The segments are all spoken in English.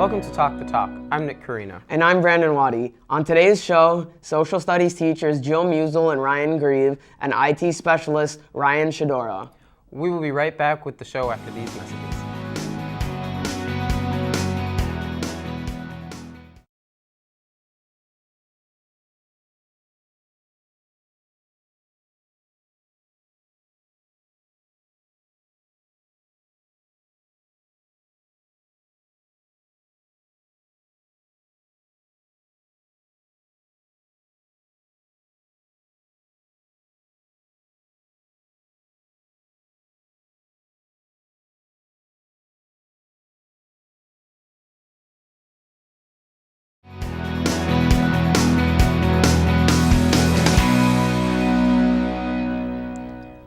Welcome to Talk the Talk. I'm Nick Carino. And I'm Brandon Waddy. On today's show, social studies teachers Jill Musel and Ryan Grieve and IT specialist Ryan Shadora. We will be right back with the show after these messages.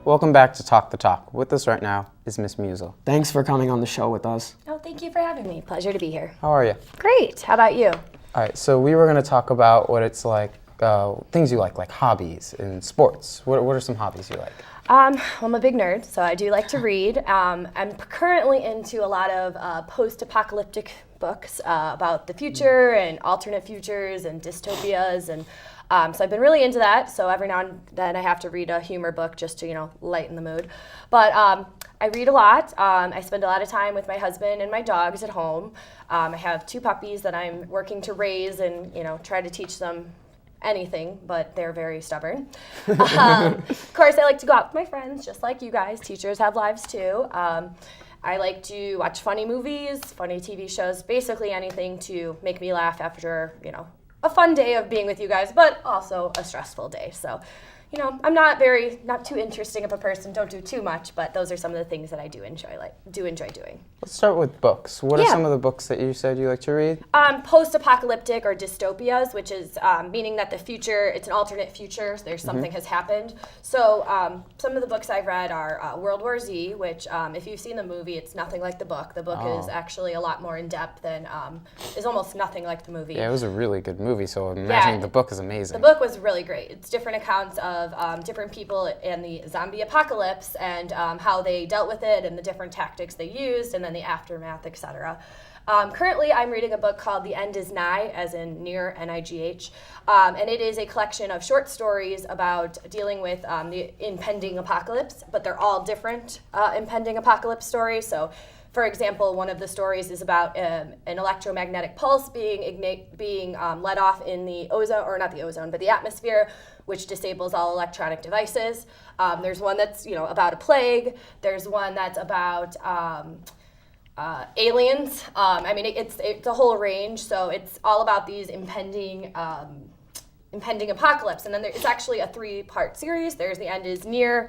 Welcome back to Talk the Talk. With us right now is Miss Musel. Thanks for coming on the show with us. Oh, thank you for having me. Pleasure to be here. How are you? Great. How about you? All right, so we were going to talk about what it's like, things you like hobbies and sports. What are some hobbies you like? Well, I'm a big nerd, so I do like to read. I'm currently into a lot of post-apocalyptic books about the future and alternate futures and dystopias, and so I've been really into that. So every now and then I have to read a humor book just to, lighten the mood. But I read a lot. I spend a lot of time with my husband and my dogs at home. I have 2 puppies that I'm working to raise and, try to teach them anything, but they're very stubborn. Of course, I like to go out with my friends, just like you guys. Teachers have lives too. I like to watch funny movies, funny TV shows, basically anything to make me laugh after, a fun day of being with you guys, but also a stressful day. So, I'm not too interesting of a person, don't do too much, but those are some of the things that I do enjoy doing. Let's start with books. What are some of the books that you said you like to read? Post-apocalyptic or dystopias, which is meaning that the future, it's an alternate future, so there's something has happened. So some of the books I've read are World War Z, which if you've seen the movie, it's nothing like the book. The book is actually a lot more in-depth than, is almost nothing like the movie. Yeah, it was a really good movie, so I'm imagining the book is amazing. The book was really great. It's different accounts of different people in the zombie apocalypse and how they dealt with it and the different tactics they used and then the aftermath, etc. Currently, I'm reading a book called The End Is Nigh, as in near, N-I-G-H, and it is a collection of short stories about dealing with the impending apocalypse, but they're all different impending apocalypse stories. So, for example, one of the stories is about an electromagnetic pulse being let off in the ozone, or not the ozone, but the atmosphere, which disables all electronic devices. There's one that's about a plague. There's one that's about aliens. It's a whole range. So it's all about these impending apocalypse. And then it's actually a 3-part series. There's The End Is Nigh,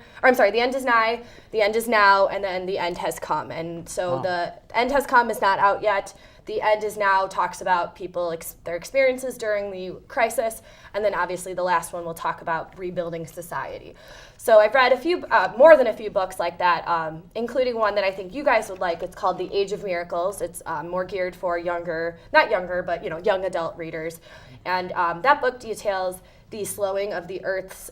The End Is Now, and then The End Has Come. And so The End Has Come is not out yet. The End Is Now talks about their experiences during the crisis, and then obviously the last one will talk about rebuilding society. So I've read more than a few books like that, including one that I think you guys would like. It's called The Age of Miracles. It's more geared for young adult readers. And that book details the slowing of the Earth's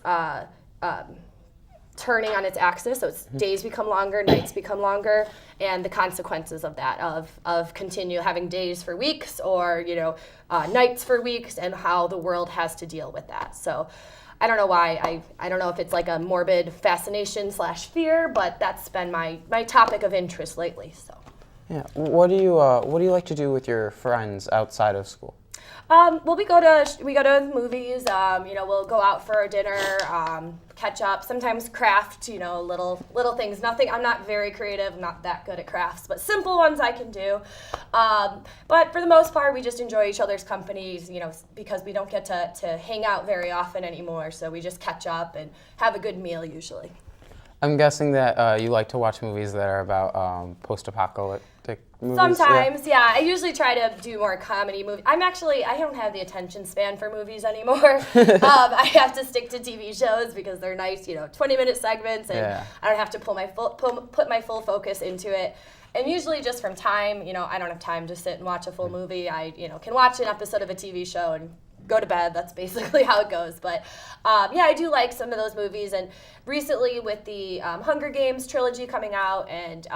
turning on its axis, so its days become longer, nights become longer, and the consequences of that, of continue having days for weeks or nights for weeks, and how the world has to deal with that. So I don't know why, I don't know if it's like a morbid fascination / fear, but that's been my topic of interest lately. So yeah, what do you like to do with your friends outside of school? Well, we go to movies. We'll go out for dinner, catch up. Sometimes craft. Little things. Nothing. I'm not very creative. I'm not that good at crafts, but simple ones I can do. But for the most part, we just enjoy each other's companies. Because we don't get to hang out very often anymore. So we just catch up and have a good meal usually. I'm guessing that you like to watch movies that are about post-apocalyptic movies. Sometimes, yeah. I usually try to do more comedy movies. I don't have the attention span for movies anymore. I have to stick to TV shows because they're nice, 20-minute segments, and I don't have to put my full focus into it. And usually just from time, I don't have time to sit and watch a full movie. I, can watch an episode of a TV show and go to bed. That's basically how it goes. But yeah, I do like some of those movies. And recently, with the Hunger Games trilogy coming out and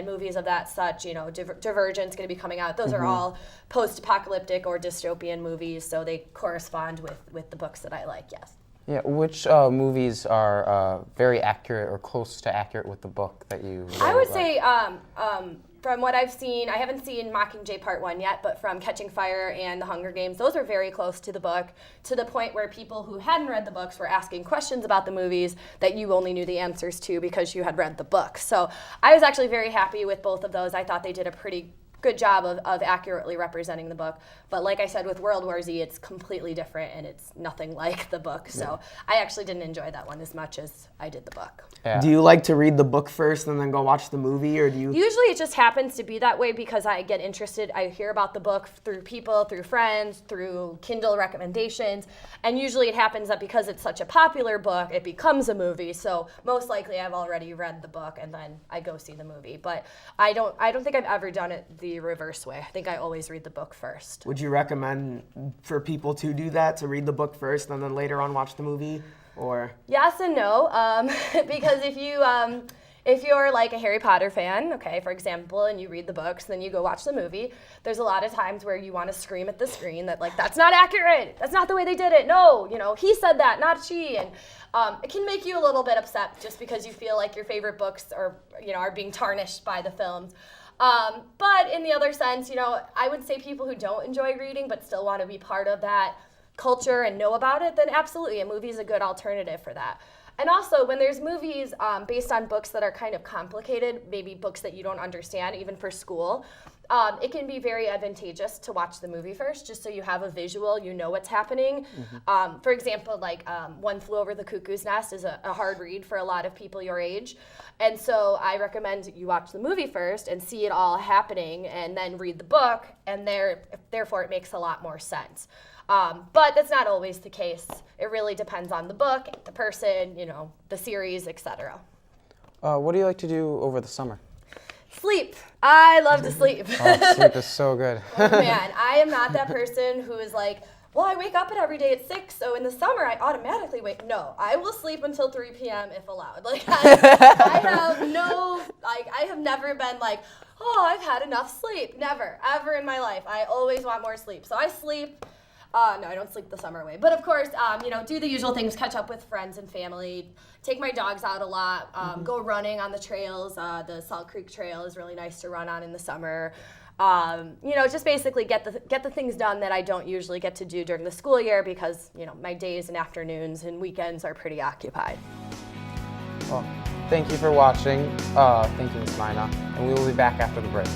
movies of that such, you know, Divergent's going to be coming out. Those are all post-apocalyptic or dystopian movies, so they correspond with the books that I like. Yes. Yeah, which movies are very accurate or close to accurate with the book that you really I would like? say, from what I've seen, I haven't seen Mockingjay Part 1 yet, but from Catching Fire and The Hunger Games, those are very close to the book, to the point where people who hadn't read the books were asking questions about the movies that you only knew the answers to because you had read the books. So I was actually very happy with both of those. I thought they did a pretty good job of accurately representing the book. But like I said, with World War Z, it's completely different and it's nothing like the book. So I actually didn't enjoy that one as much as I did the book. Yeah. Do you like to read the book first and then go watch the movie, or do you? Usually it just happens to be that way because I get interested. I hear about the book through people, through friends, through Kindle recommendations. And usually it happens that because it's such a popular book, it becomes a movie. So most likely I've already read the book and then I go see the movie. But I don't think I've ever done it the reverse way. I think I always read the book first. Would you recommend for people to do that, to read the book first and then later on watch the movie, or? Yes and no, because if you're like a Harry Potter fan, okay, for example, and you read the books, then you go watch the movie, there's a lot of times where you want to scream at the screen that, like, that's not accurate, that's not the way they did it, no, you know, he said that, not she, and it can make you a little bit upset just because you feel like your favorite books are being tarnished by the films. But in the other sense, you know, I would say people who don't enjoy reading but still want to be part of that culture and know about it, then absolutely, a movie is a good alternative for that. And also, when there's movies based on books that are kind of complicated, maybe books that you don't understand, even for school, it can be very advantageous to watch the movie first, just so you have a visual, you know what's happening. For example, like One Flew Over the Cuckoo's Nest is a hard read for a lot of people your age. And so I recommend you watch the movie first and see it all happening, and then read the book, and therefore it makes a lot more sense. But that's not always the case. It really depends on the book, the person, you know, the series, etc. What do you like to do over the summer? Sleep. I love to sleep. Oh, sleep is so good. Oh, man, I am not that person who is like, well, I wake up every day at 6, so in the summer I automatically wake. No, I will sleep until 3 p.m. if allowed. Like, I have never been like, oh, I've had enough sleep. Never, ever in my life. I always want more sleep. So I sleep. No, I don't sleep the summer way. But of course, do the usual things, catch up with friends and family, take my dogs out a lot, go running on the trails. The Salt Creek Trail is really nice to run on in the summer. Just basically get the things done that I don't usually get to do during the school year because, you know, my days and afternoons and weekends are pretty occupied. Well, thank you for watching. Thank you, Ms. Mina. And we will be back after the break.